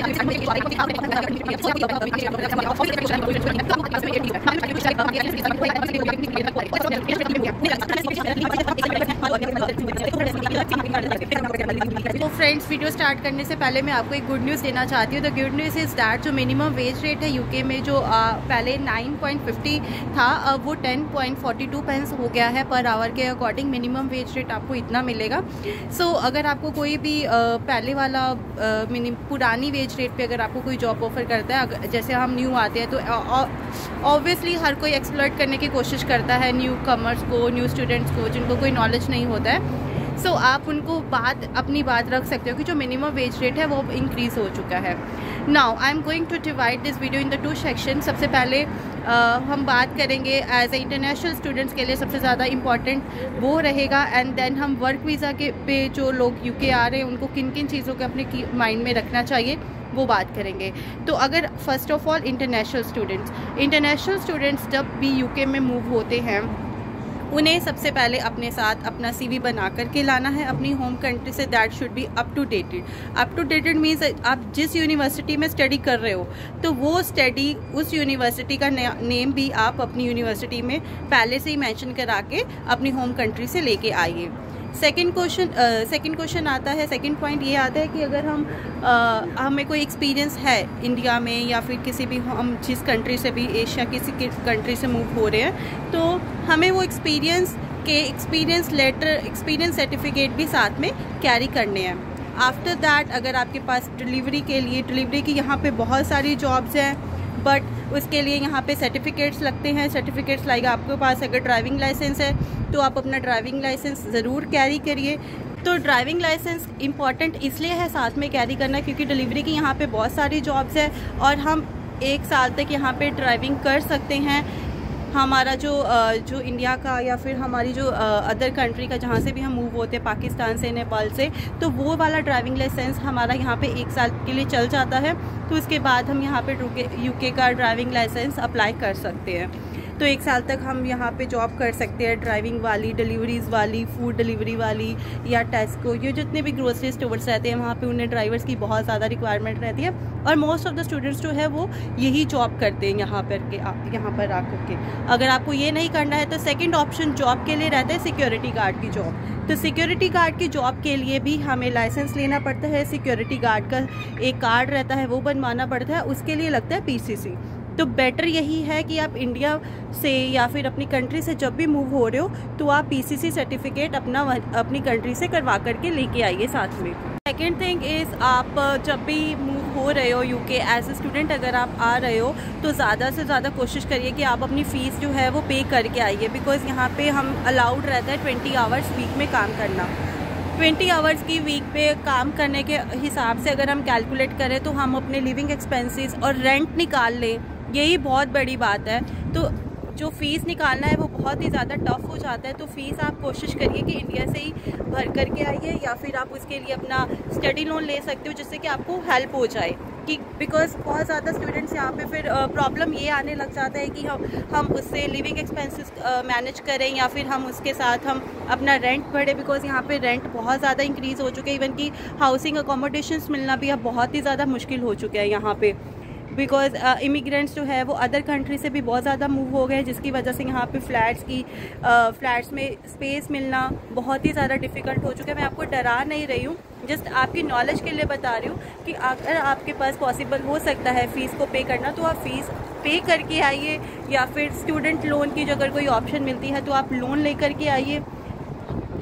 तो friends, video start करने से पहले मैं आपको एक गुड न्यूज़ देना चाहती हूँ। The good news is that जो मिनिमम वेज रेट है यूके में, जो पहले 9.50 था, अब वो 10.42 पेंस हो गया है पर आवर के अकॉर्डिंग। मिनिमम वेज रेट आपको इतना मिलेगा। सो अगर आपको कोई भी पहले वाला पुरानी वेज रेट पे अगर आपको कोई जॉब ऑफर करता है, जैसे हम न्यू आते हैं तो ऑब्वियसली हर कोई एक्सप्लॉइट करने की कोशिश करता है न्यू कमर्स को, न्यू स्टूडेंट्स को जिनको कोई नॉलेज नहीं होता है। सो आप उनको अपनी बात रख सकते हो कि जो मिनिमम वेज रेट है वो इंक्रीज़ हो चुका है। Now I am going to divide this video in the 2 section. सबसे पहले हम बात करेंगे एज ए इंटरनेशनल स्टूडेंट्स के लिए सबसे ज़्यादा इम्पॉर्टेंट वो रहेगा, एंड देन हम वर्क वीज़ा के पे जो लोग यूके आ रहे हैं उनको किन किन चीज़ों को अपने माइंड में रखना चाहिए वो बात करेंगे। तो अगर first of all international students जब भी यूके में मूव होते हैं, उन्हें सबसे पहले अपने साथ अपना CV बना कर के लाना है अपनी होम कंट्री से। That should be up to dated means आप जिस यूनिवर्सिटी में स्टडी कर रहे हो तो वो स्टडी, उस यूनिवर्सिटी का नेम भी आप अपनी यूनिवर्सिटी में पहले से ही मेंशन करा के अपनी होम कंट्री से लेके आइए। सेकंड क्वेश्चन आता है, सेकंड पॉइंट ये आता है कि अगर हमें कोई एक्सपीरियंस है इंडिया में या फिर किसी भी, हम जिस कंट्री से भी, एशिया किसी कंट्री से मूव हो रहे हैं, तो हमें वो एक्सपीरियंस सर्टिफिकेट भी साथ में कैरी करने हैं। आफ्टर दैट अगर आपके पास डिलीवरी की यहाँ पे बहुत सारी जॉब्स हैं, बट उसके लिए यहाँ पे सर्टिफिकेट्स लगते हैं। सर्टिफिकेट्स लाइक आपके पास अगर ड्राइविंग लाइसेंस है तो आप अपना ड्राइविंग लाइसेंस ज़रूर कैरी करिए। तो ड्राइविंग लाइसेंस इंपॉर्टेंट इसलिए है साथ में कैरी करना क्योंकि डिलीवरी की यहाँ पे बहुत सारी जॉब्स है और हम 1 साल तक यहाँ पे ड्राइविंग कर सकते हैं। हमारा जो इंडिया का या फिर हमारी जो अदर कंट्री का जहाँ से भी हम मूव होते हैं, पाकिस्तान से, नेपाल से, तो वो वाला ड्राइविंग लाइसेंस हमारा यहाँ पे 1 साल के लिए चल जाता है। तो उसके बाद हम यहाँ पे यूके का ड्राइविंग लाइसेंस अप्लाई कर सकते हैं। तो 1 साल तक हम यहाँ पे जॉब कर सकते हैं, ड्राइविंग वाली, डिलीवरीज़ वाली, फूड डिलीवरी वाली या टेस्को, ये जितने भी ग्रोसरी स्टोर्स रहते हैं वहाँ पे उन्हें ड्राइवर्स की बहुत ज़्यादा रिक्वायरमेंट रहती है और मोस्ट ऑफ द स्टूडेंट्स जो है वो यही जॉब करते हैं यहाँ पर आकर के। अगर आपको ये नहीं करना है तो सेकेंड ऑप्शन जॉब के लिए रहता है सिक्योरिटी गार्ड की जॉब। तो सिक्योरिटी गार्ड की जॉब के लिए भी हमें लाइसेंस लेना पड़ता है, सिक्योरिटी गार्ड का एक कार्ड रहता है वो बनवाना पड़ता है, उसके लिए लगता है PCC। तो बेटर यही है कि आप इंडिया से या फिर अपनी कंट्री से जब भी मूव हो रहे हो तो आप PCC सर्टिफिकेट अपनी कंट्री से करवा करके लेके आइए साथ में। सेकेंड थिंग इज़, आप जब भी मूव हो रहे हो यूके एज ए स्टूडेंट अगर आप आ रहे हो तो ज़्यादा से ज़्यादा कोशिश करिए कि आप अपनी फ़ीस जो है वो पे करके आइए, बिकॉज़ यहाँ पे हम अलाउड रहता है 20 आवर्स वीक में काम करना। 20 आवर्स की वीक पे काम करने के हिसाब से अगर हम कैलकुलेट करें तो हम अपने लिविंग एक्सपेंसेस और रेंट निकाल लें, यही बहुत बड़ी बात है। तो जो फ़ीस निकालना है वो बहुत ही ज़्यादा टफ हो जाता है। तो फ़ीस आप कोशिश करिए कि इंडिया से ही भर करके आइए या फिर आप उसके लिए अपना स्टडी लोन ले सकते हो जिससे कि आपको हेल्प हो जाए। कि बिकॉज़ बहुत ज़्यादा स्टूडेंट्स यहाँ पे फिर प्रॉब्लम ये आने लग जाता है कि हम उससे लिविंग एक्सपेंसेस मैनेज करें या फिर हम उसके साथ हम अपना रेंट भरें, बिकॉज़ यहाँ पे रेंट बहुत ज़्यादा इंक्रीज़ हो चुके हैं। इवन कि हाउसिंग अकोमोडेशंस मिलना भी अब बहुत ही ज़्यादा मुश्किल हो चुके हैं यहाँ पे, बिकॉज़ इमिग्रेंट्स जो है वो अदर कंट्री से भी बहुत ज़्यादा मूव हो गए, जिसकी वजह से यहाँ पे फ्लैट्स में स्पेस मिलना बहुत ही ज़्यादा डिफ़िकल्ट हो चुका है। मैं आपको डरा नहीं रही हूँ, जस्ट आपकी नॉलेज के लिए बता रही हूँ कि अगर आपके पास पॉसिबल हो सकता है फ़ीस को पे करना तो आप फ़ीस पे करके आइए, या फिर स्टूडेंट लोन की जो अगर कोई ऑप्शन मिलती है तो आप लोन ले करके आइए,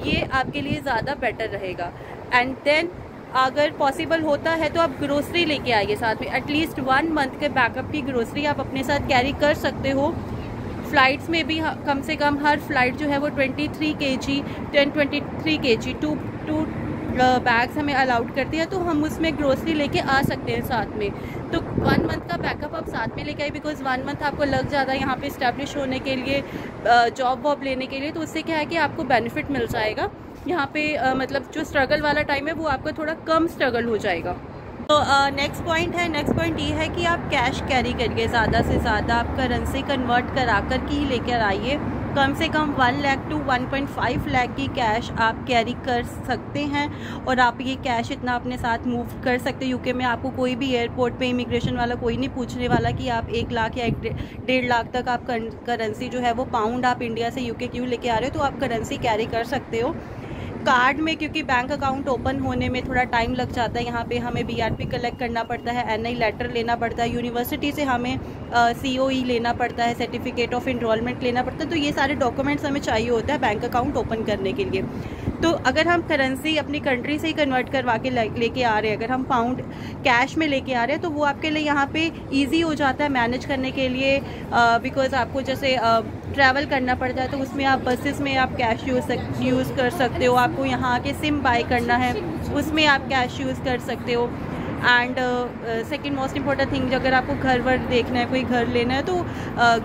ये आपके लिए ज़्यादा बेटर रहेगा। एंड देन अगर पॉसिबल होता है तो आप ग्रोसरी लेके आइए साथ में, एटलीस्ट 1 मंथ के बैकअप की ग्रोसरी आप अपने साथ कैरी कर सकते हो। फ़्लाइट्स में भी कम से कम हर फ्लाइट जो है वो 23 kg 2 बैग्स हमें अलाउड करती है, तो हम उसमें ग्रोसरी लेके आ सकते हैं साथ में। तो 1 मंथ का बैकअप आप साथ में लेके आइए, बिकॉज़ 1 मंथ आपको लग जाता है यहाँ पे इस्टेब्लिश होने के लिए, जॉब वॉब लेने के लिए, तो उससे क्या है कि आपको बेनिफिट मिल जाएगा यहाँ पे। मतलब जो स्ट्रगल वाला टाइम है वो आपका थोड़ा कम स्ट्रगल हो जाएगा। तो नेक्स्ट पॉइंट ये है कि आप कैश कैरी करिए, ज़्यादा से ज़्यादा आप करेंसी कन्वर्ट करा कर के ही लेकर आइए। कम से कम 1 लाख टू 1.5 लाख की कैश आप कैरी कर सकते हैं और आप ये कैश इतना अपने साथ मूव कर सकते हैं। यूके में आपको कोई भी एयरपोर्ट पे इमिग्रेशन वाला कोई नहीं पूछने वाला कि आप 1 लाख या 1.5 लाख तक आप करेंसी जो है वो पाउंड आप इंडिया से यूके क्यों लेके आ रहे हो, तो आप करेंसी कैरी कर सकते हो। कार्ड में क्योंकि बैंक अकाउंट ओपन होने में थोड़ा टाइम लग जाता है, यहाँ पे हमें BRP कलेक्ट करना पड़ता है, NI लेटर लेना पड़ता है, यूनिवर्सिटी से हमें COE लेना पड़ता है, सर्टिफिकेट ऑफ इनरोलमेंट लेना पड़ता है। तो ये सारे डॉक्यूमेंट्स हमें चाहिए होता है बैंक अकाउंट ओपन करने के लिए। तो अगर हम करेंसी अपनी कंट्री से ही कन्वर्ट करवा के लेके आ रहे हैं, अगर हम पाउंड कैश में लेके आ रहे हैं, तो वो आपके लिए यहाँ पे ईजी हो जाता है मैनेज करने के लिए। बिकॉज आपको जैसे ट्रैवल करना पड़ता है तो उसमें आप बसेस में आप कैश यूज़ कर सकते हो। आपको यहाँ आके सिम बाय करना है, उसमें आप कैश यूज़ कर सकते हो। And second most important thing, अगर आपको घर वर देखना है, कोई घर लेना है, तो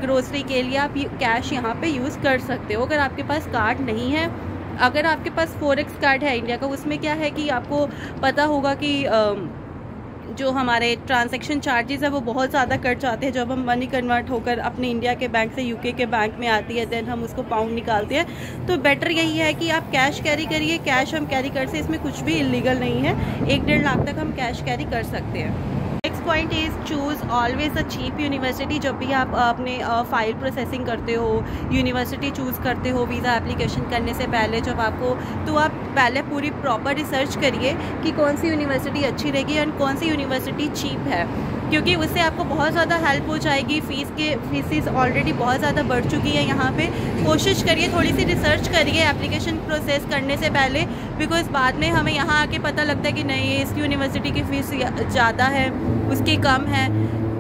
ग्रोसरी के लिए आप कैश यहाँ पे यूज़ कर सकते हो। अगर आपके पास कार्ड नहीं है, अगर आपके पास फॉरेक्स कार्ड है इंडिया का, उसमें क्या है कि आपको पता होगा कि जो हमारे ट्रांजैक्शन चार्जेस है वो बहुत ज़्यादा कट जाते हैं जब हम मनी कन्वर्ट होकर अपने इंडिया के बैंक से यूके के बैंक में आती है, देन हम उसको पाउंड निकालते हैं। तो बेटर यही है कि आप कैश कैरी करिए। कैश हम कैरी कर सकते, इसमें कुछ भी इलीगल नहीं है। 1-1.5 लाख तक हम कैश कैरी कर सकते हैं। Next point is choose always a cheap university. जब भी आप अपने फाइल प्रोसेसिंग करते हो, यूनिवर्सिटी चूज़ करते हो वीज़ा एप्लीकेशन करने से पहले, जब आपको, तो आप पहले पूरी प्रॉपर रिसर्च करिए कि कौन सी यूनिवर्सिटी अच्छी रहेगी एंड कौन सी यूनिवर्सिटी चीप है, क्योंकि उससे आपको बहुत ज़्यादा हेल्प हो जाएगी। फीस ऑलरेडी बहुत ज़्यादा बढ़ चुकी है यहाँ पे। कोशिश करिए, थोड़ी सी रिसर्च करिए एप्लीकेशन प्रोसेस करने से पहले, बिकॉज बाद में हमें यहाँ आके पता लगता है कि नहीं, इस यूनिवर्सिटी की फ़ीस ज़्यादा है, उसकी कम है।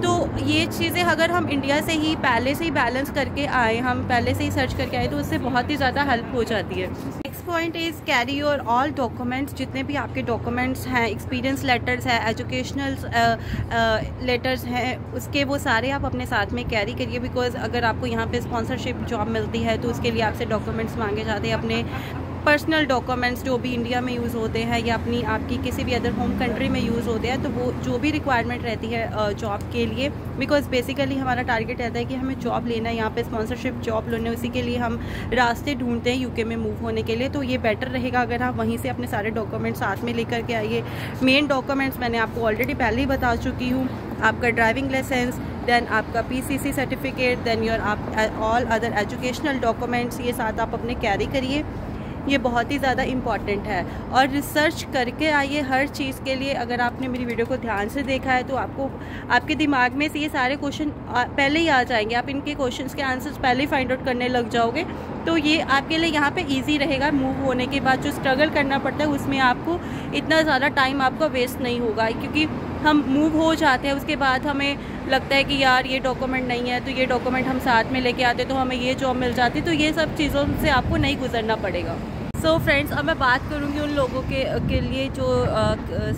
तो ये चीज़ें अगर हम इंडिया से ही पहले से ही बैलेंस करके आए, हम पहले से ही सर्च करके आए, तो उससे बहुत ही ज़्यादा हेल्प हो जाती है। Next point is carry your all documents. जितने भी आपके डॉक्यूमेंट्स हैं, एक्सपीरियंस लेटर्स है, एजुकेशनल लेटर्स हैं, उसके वो सारे आप अपने साथ में कैरी करिए। बिकॉज अगर आपको यहाँ पे स्पॉन्सरशिप जॉब मिलती है तो उसके लिए आपसे डॉक्यूमेंट्स मांगे जाते हैं, अपने पर्सनल डॉक्यूमेंट्स जो भी इंडिया में यूज़ होते हैं या आपकी किसी भी अदर होम कंट्री में यूज़ होते हैं, तो वो जो भी रिक्वायरमेंट रहती है जॉब के लिए, बिकॉज बेसिकली हमारा टारगेट रहता है कि हमें जॉब लेना है, यहाँ पे स्पॉन्सरशिप जॉब लेना है, उसी के लिए हम रास्ते ढूंढते हैं यूके में मूव होने के लिए। तो ये बेटर रहेगा अगर आप वहीं से अपने सारे डॉक्यूमेंट्स साथ में लेकर के आइए। मेन डॉक्यूमेंट्स मैंने आपको ऑलरेडी पहले ही बता चुकी हूँ, आपका ड्राइविंग लाइसेंस, देन आपका PCC certificate, then your all other educational documents, ये साथ आप अपने कैरी करिए। ये बहुत ही ज़्यादा इम्पॉर्टेंट है और रिसर्च करके आइए हर चीज़ के लिए। अगर आपने मेरी वीडियो को ध्यान से देखा है तो आपको आपके दिमाग में से ये सारे क्वेश्चन पहले ही आ जाएंगे, आप इनके क्वेश्चंस के आंसर्स पहले ही फाइंड आउट करने लग जाओगे। तो ये आपके लिए यहाँ पे इजी रहेगा। मूव होने के बाद जो स्ट्रगल करना पड़ता है उसमें आपको इतना ज़्यादा टाइम आपका वेस्ट नहीं होगा, क्योंकि हम मूव हो जाते हैं उसके बाद हमें लगता है कि यार ये डॉक्यूमेंट नहीं है, तो ये डॉक्यूमेंट हम साथ में लेके आते तो हमें ये जॉब मिल जाती। तो ये सब चीज़ों से आपको नहीं गुजरना पड़ेगा। सो फ्रेंड्स, अब मैं बात करूँगी उन लोगों के लिए जो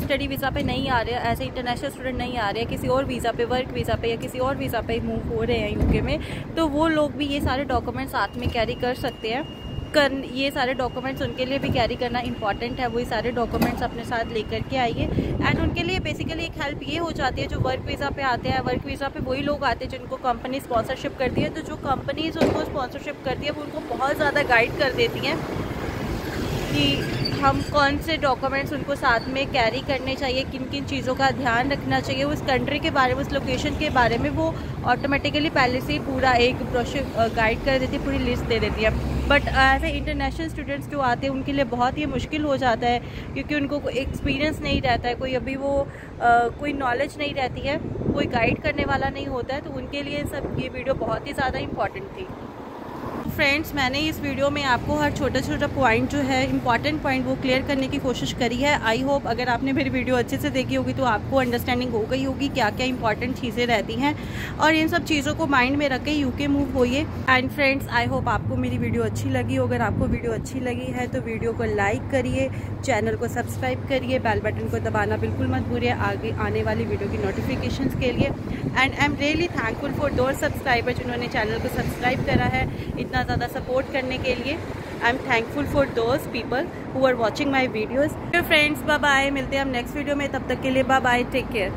स्टडी वीज़ा पे नहीं आ रहे हैं, ऐसे इंटरनेशनल स्टूडेंट नहीं आ रहे हैं, किसी और वीज़ा पे, वर्क वीज़ा पे या किसी और वीज़ा पे मूव हो रहे हैं यूके में, तो वो लोग भी ये सारे डॉक्यूमेंट्स साथ में कैरी कर सकते हैं। ये सारे डॉक्यूमेंट्स उनके लिए भी कैरी करना इंपॉर्टेंट है। वही सारे डॉक्यूमेंट्स अपने साथ लेकर के आइए। एंड उनके लिए बेसिकली एक हेल्प ये हो जाती है, जो वर्क वीज़ा पे आते हैं, वर्क वीज़ा पे वही लोग आते हैं जिनको कंपनी स्पॉन्सरशिप करती है। तो जो कंपनीज उनको स्पॉन्सरशिप करती है वो उनको बहुत ज़्यादा गाइड कर देती हैं कि हम कौन से डॉक्यूमेंट्स उनको साथ में कैरी करने चाहिए, किन किन चीज़ों का ध्यान रखना चाहिए, उस कंट्री के बारे में, उस लोकेशन के बारे में वो ऑटोमेटिकली पहले से ही पूरा एक ब्रोशर गाइड कर देती है, पूरी लिस्ट दे देती है। But as a international students जो आते हैं उनके लिए बहुत ही मुश्किल हो जाता है, क्योंकि उनको कोई एक्सपीरियंस नहीं रहता है, कोई अभी वो कोई नॉलेज नहीं रहती है, कोई गाइड करने वाला नहीं होता है। तो उनके लिए ये वीडियो बहुत ही ज़्यादा इंपॉर्टेंट थी। फ्रेंड्स, मैंने इस वीडियो में आपको हर छोटा छोटा पॉइंट जो है, इंपॉर्टेंट पॉइंट, वो क्लियर करने की कोशिश करी है। आई होप अगर आपने मेरी वीडियो अच्छे से देखी होगी तो आपको अंडरस्टैंडिंग हो गई होगी क्या क्या इंपॉर्टेंट चीज़ें रहती हैं, और इन सब चीज़ों को माइंड में रख के यूके मूव होइए। एंड फ्रेंड्स, आई होप आपको मेरी वीडियो अच्छी लगी हो। अगर आपको वीडियो अच्छी लगी है तो वीडियो को लाइक करिए, चैनल को सब्सक्राइब करिए, बेल बटन को दबाना बिल्कुल मत भूलिए आगे आने वाली वीडियो की नोटिफिकेशंस के लिए। And I am really thankful for those subscriber जिन्होंने चैनल को सब्सक्राइब करा है, इतना ज़्यादा सपोर्ट करने के लिए। I am thankful for those people who are watching my videos. Friends, bye bye, मिलते हैं हम नेक्स्ट वीडियो में। तब तक के लिए बाय बाय, टेक केयर।